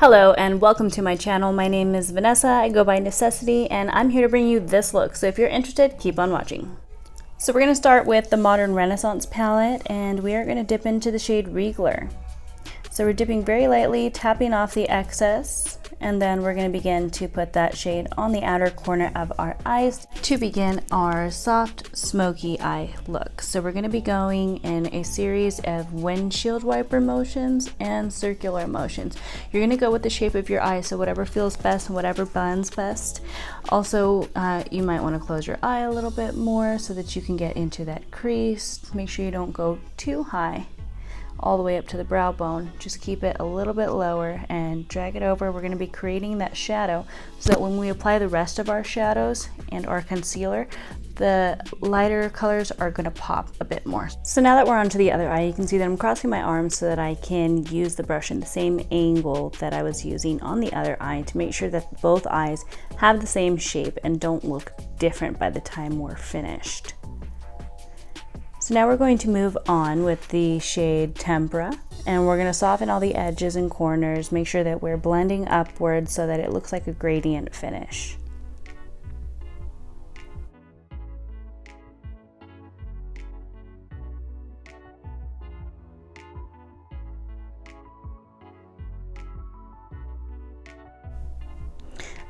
Hello and welcome to my channel. My name is Vanessa, I go by Necessity, and I'm here to bring you this look. So if you're interested, keep on watching. So we're going to start with the Modern Renaissance palette, and we are going to dip into the shade Regler. So we're dipping very lightly, tapping off the excess, and then we're going to begin to put that shade on the outer corner of our eyes to begin our soft, smoky eye look. So we're going to be going in a series of windshield wiper motions and circular motions. You're going to go with the shape of your eye, so whatever feels best and whatever blends best. Also, you might want to close your eye a little bit more so that you can get into that crease. Make sure you don't go too high all the way up to the brow bone. Just keep it a little bit lower and drag it over. We're going to be creating that shadow so that when we apply the rest of our shadows and our concealer, the lighter colors are going to pop a bit more. So now that we're on to the other eye, you can see that I'm crossing my arms so that I can use the brush in the same angle that I was using on the other eye to make sure that both eyes have the same shape and don't look different by the time we're finished. So now we're going to move on with the shade Tempera, and we're going to soften all the edges and corners, make sure that we're blending upwards so that it looks like a gradient finish.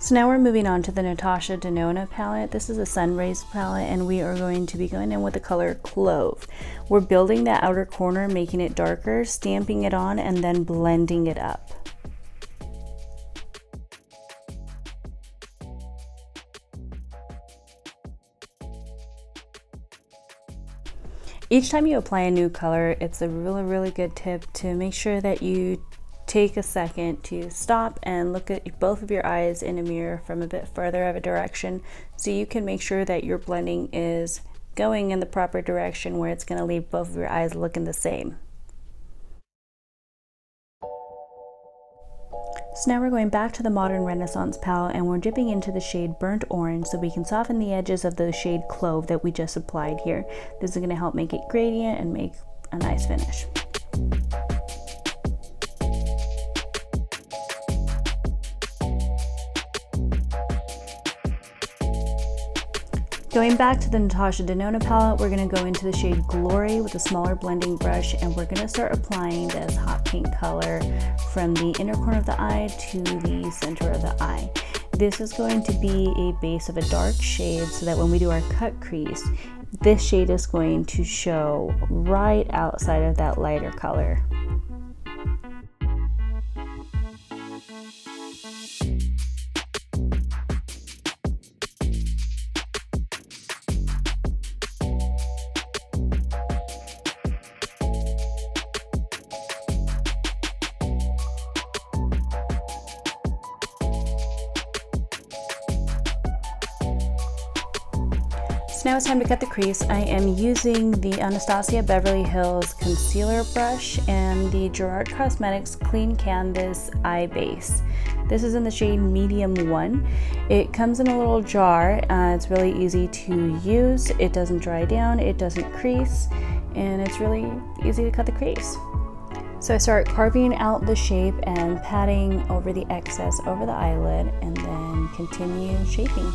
So now we're moving on to the Natasha Denona palette. This is a sun rays palette, and we are going to be going in with the color Clove. We're building that outer corner, making it darker, stamping it on, and then blending it up. Each time you apply a new color, it's a really good tip to make sure that you take a second to stop and look at both of your eyes in a mirror from a bit further of a direction so you can make sure that your blending is going in the proper direction where it's going to leave both of your eyes looking the same. So now we're going back to the Modern Renaissance palette, and we're dipping into the shade Burnt Orange so we can soften the edges of the shade Clove that we just applied here. This is going to help make it gradient and make a nice finish. Going back to the Natasha Denona palette, we're going to go into the shade Glory with a smaller blending brush, and we're going to start applying this hot pink color from the inner corner of the eye to the center of the eye. This is going to be a base of a dark shade so that when we do our cut crease, this shade is going to show right outside of that lighter color. So now it's time to cut the crease. I am using the Anastasia Beverly Hills concealer brush and the Gerard Cosmetics Clean Canvas Eye Base. This is in the shade Medium 1. It comes in a little jar. It's really easy to use. It doesn't dry down, it doesn't crease, and it's really easy to cut the crease. So I start carving out the shape and patting over the excess over the eyelid, and then continue shaping.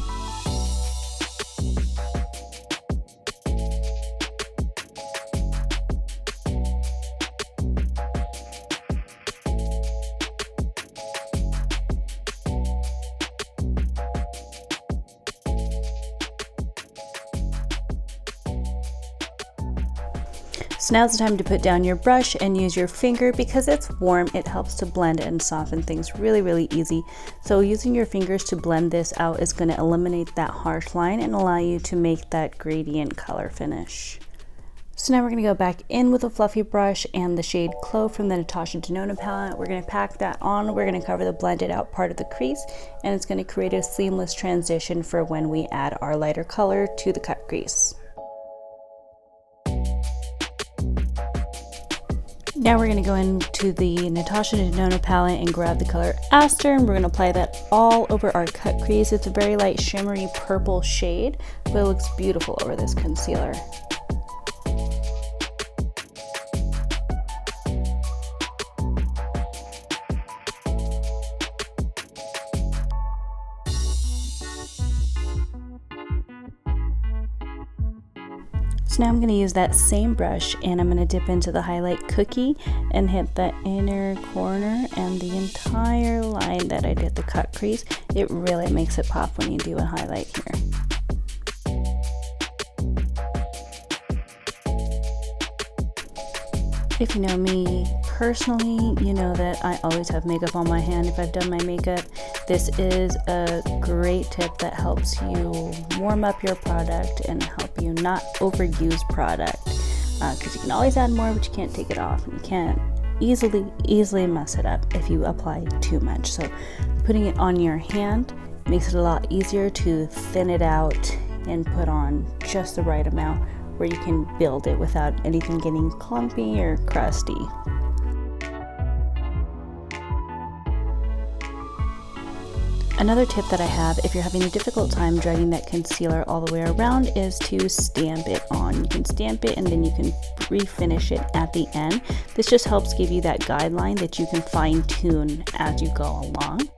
So now it's time to put down your brush and use your finger. Because it's warm, it helps to blend and soften things really easy. So using your fingers to blend this out is going to eliminate that harsh line and allow you to make that gradient color finish. So now we're going to go back in with a fluffy brush and the shade Clove from the Natasha Denona palette. We're going to pack that on. We're going to cover the blended out part of the crease, and it's going to create a seamless transition for when we add our lighter color to the cut crease. Now we're going to go into the Natasha Denona palette and grab the color Aster, and we're going to apply that all over our cut crease. It's a very light shimmery purple shade, but it looks beautiful over this concealer. So now I'm going to use that same brush and I'm going to dip into the highlight cookie and hit the inner corner and the entire line that I did the cut crease. It really makes it pop when you do a highlight here. If you know me personally, you know that I always have makeup on my hand if I've done my makeup. This is a great tip that helps you warm up your product and help you not overuse product, because you can always add more but you can't take it off, and you can't easily mess it up if you apply too much. So putting it on your hand makes it a lot easier to thin it out and put on just the right amount where you can build it without anything getting clumpy or crusty. Another tip that I have, if you're having a difficult time dragging that concealer all the way around, is to stamp it on. You can stamp it and then you can refinish it at the end. This just helps give you that guideline that you can fine tune as you go along.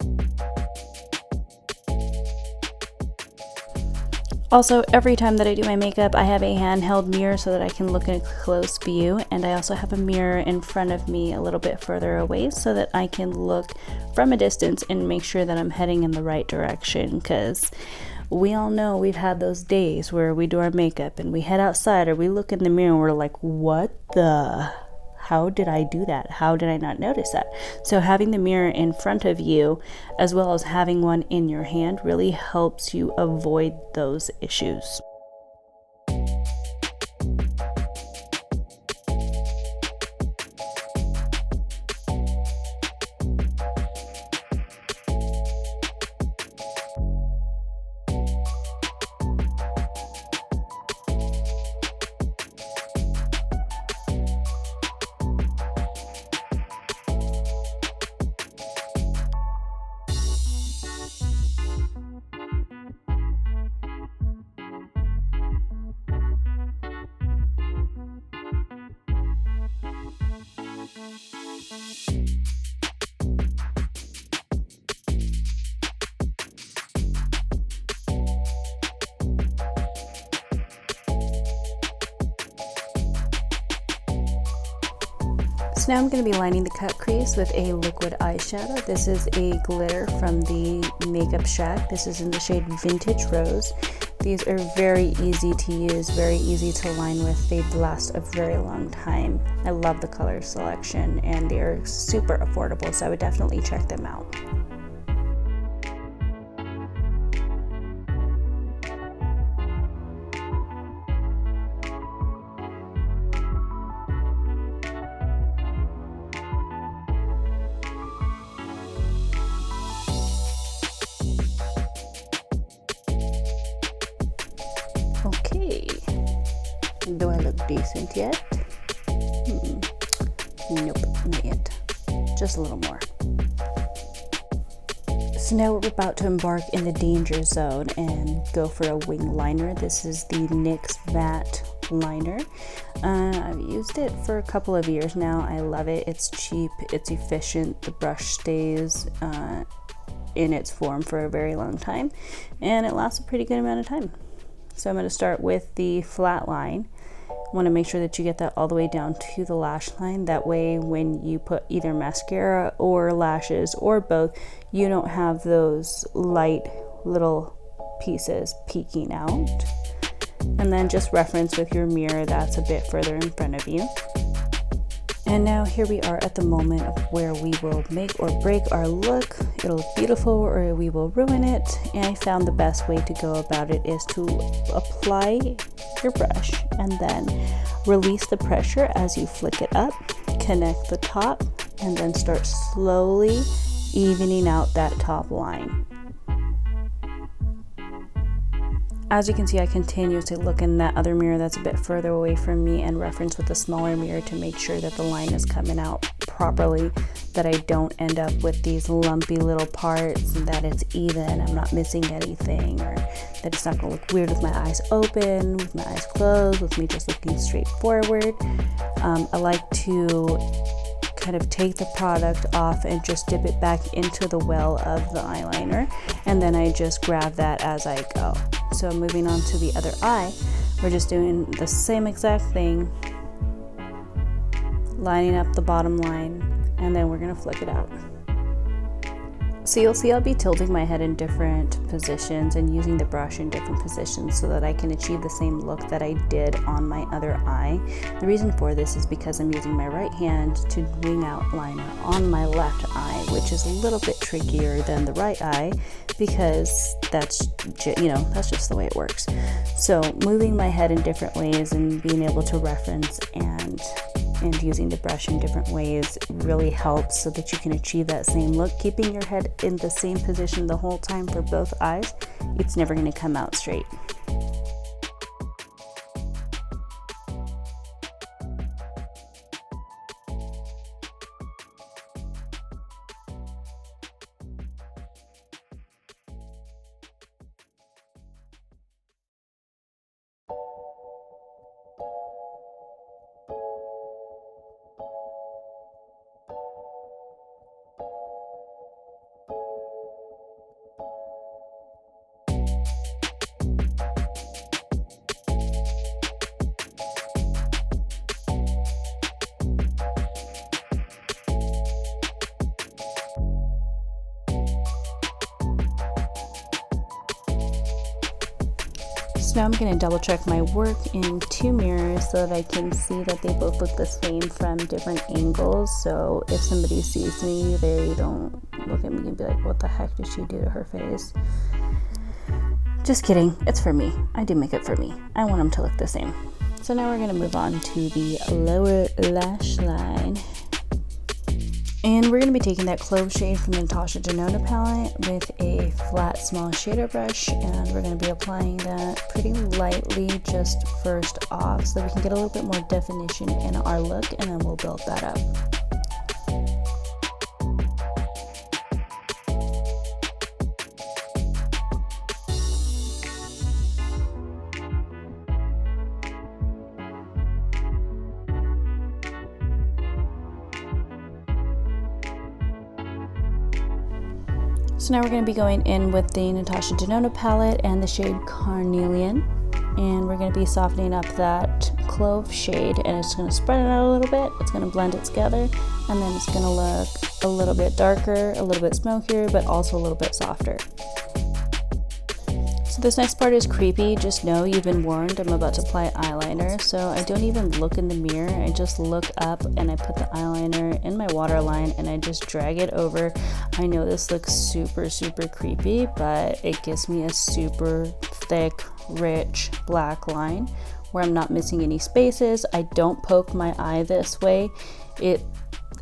Also, every time that I do my makeup, I have a handheld mirror so that I can look in a close view, and I also have a mirror in front of me a little bit further away so that I can look from a distance and make sure that I'm heading in the right direction, because we all know we've had those days where we do our makeup and we head outside or we look in the mirror and we're like, what the? How did I do that? How did I not notice that? So having the mirror in front of you as well as having one in your hand really helps you avoid those issues. So now I'm going to be lining the cut crease with a liquid eyeshadow. This is a glitter from the Makeup Shack. This is in the shade Vintage Rose. These are very easy to use, very easy to line with. They last a very long time. I love the color selection and they're super affordable, so I would definitely check them out. Okay, do I look decent yet? Nope, not yet. Just a little more. So now we're about to embark in the danger zone and go for a wing liner. This is the NYX matte liner. I've used it for a couple of years now. I love it. It's cheap, it's efficient, the brush stays in its form for a very long time, and it lasts a pretty good amount of time. So I'm going to start with the flat line. I want to make sure that you get that all the way down to the lash line. That way when you put either mascara or lashes or both, you don't have those light little pieces peeking out. And then just reference with your mirror that's a bit further in front of you. And now here we are at the moment where we will make or break our look. It'll look beautiful or we will ruin it. And I found the best way to go about it is to apply your brush and then release the pressure as you flick it up, connect the top, and then start slowly evening out that top line. As you can see, I continue to look in that other mirror that's a bit further away from me and reference with the smaller mirror to make sure that the line is coming out properly, that I don't end up with these lumpy little parts, and that it's even, I'm not missing anything, or that it's not going to look weird with my eyes open, with my eyes closed, with me just looking straight forward. I like to kind of take the product off and just dip it back into the well of the eyeliner, and then I just grab that as I go. So moving on to the other eye, We're just doing the same exact thing, lining up the bottom line, and then we're gonna flick it out. So you'll see I'll be tilting my head in different positions and using the brush in different positions so that I can achieve the same look that I did on my other eye. The reason for this is because I'm using my right hand to wing out liner on my left eye, which is a little bit trickier than the right eye because that's just the way it works. So moving my head in different ways and being able to reference and using the brush in different ways really helps so that you can achieve that same look. Keeping your head in the same position the whole time for both eyes, it's never going to come out straight. So now I'm going to double check my work in 2 mirrors so that I can see that they both look the same from different angles. So if somebody sees me, they don't look at me and be like, what the heck did she do to her face? Just kidding, it's for me. I do makeup for me. I want them to look the same. So now we're going to move on to the lower lash line. And we're going to be taking that Clove shade from the Natasha Denona palette with a flat small shader brush, and we're going to be applying that pretty lightly just first off so that we can get a little bit more definition in our look, and then we'll build that up. So now we're going to be going in with the Natasha Denona palette and the shade Carnelian, and we're going to be softening up that Clove shade, and it's going to spread it out a little bit. It's going to blend it together, and then it's going to look a little bit darker, a little bit smokier, but also a little bit softer. So this next part is creepy. Just know you've been warned. I'm about to apply eyeliner, so I don't even look in the mirror. I just look up and I put the eyeliner in my waterline and I just drag it over. I know this looks super creepy, but it gives me a super thick, rich black line where I'm not missing any spaces. I don't poke my eye this way.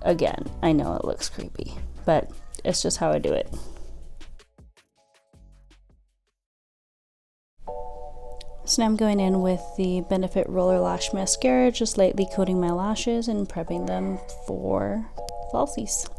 Again, I know it looks creepy, but it's just how I do it. So now I'm going in with the Benefit Roller Lash Mascara, just lightly coating my lashes and prepping them for falsies.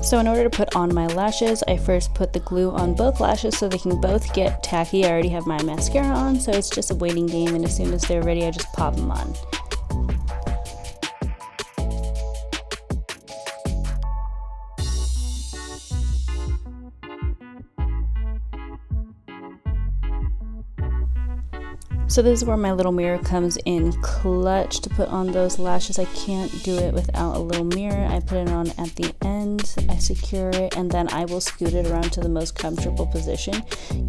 So in order to put on my lashes, I first put the glue on both lashes so they can both get tacky. I already have my mascara on, so it's just a waiting game, and as soon as they're ready, I just pop them on. So this is where my little mirror comes in clutch to put on those lashes. I can't do it without a little mirror. I put it on at the end, I secure it, and then I will scoot it around to the most comfortable position.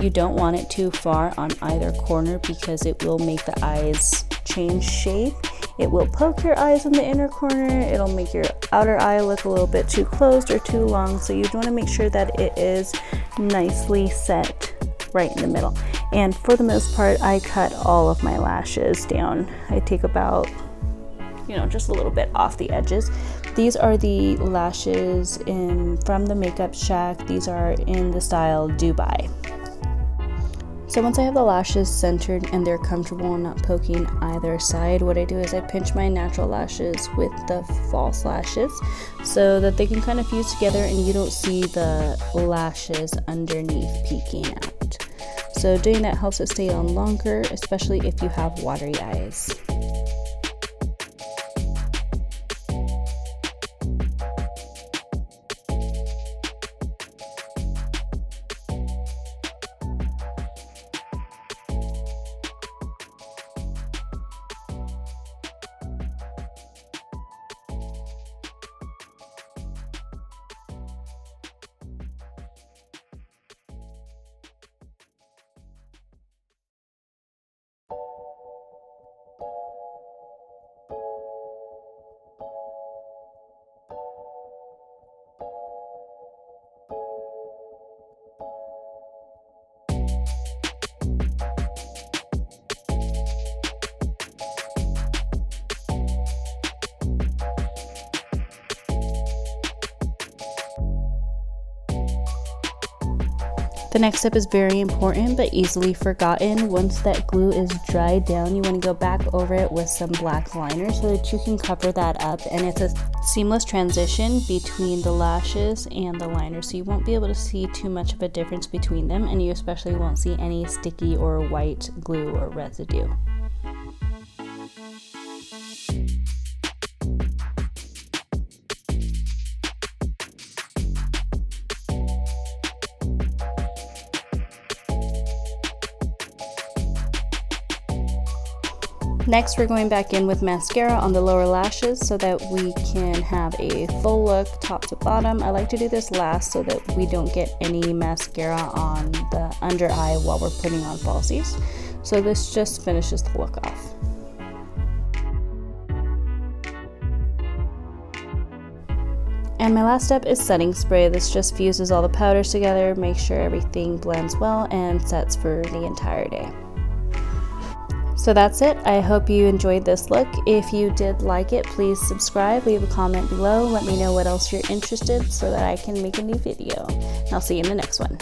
You don't want it too far on either corner because it will make the eyes change shape. It will poke your eyes in the inner corner. It'll make your outer eye look a little bit too closed or too long. So you want to make sure that it is nicely set right in the middle. And for the most part, I cut all of my lashes down. I take about, just a little bit off the edges. These are the lashes from the Makeup Shack. These are in the style Dubai. So once I have the lashes centered and they're comfortable and not poking either side, what I do is I pinch my natural lashes with the false lashes so that they can kind of fuse together and you don't see the lashes underneath peeking out. So doing that helps it stay on longer, especially if you have watery eyes. The next step is very important but easily forgotten. Once that glue is dried down, you want to go back over it with some black liner so that you can cover that up, and it's a seamless transition between the lashes and the liner, so you won't be able to see too much of a difference between them, and you especially won't see any sticky or white glue or residue. Next, we're going back in with mascara on the lower lashes so that we can have a full look top to bottom. I like to do this last so that we don't get any mascara on the under eye while we're putting on falsies. So this just finishes the look off. And my last step is setting spray. This just fuses all the powders together, makes sure everything blends well, and sets for the entire day. So that's it. I hope you enjoyed this look. If you did like it, please subscribe, leave a comment below, let me know what else you're interested so that I can make a new video. And I'll see you in the next one.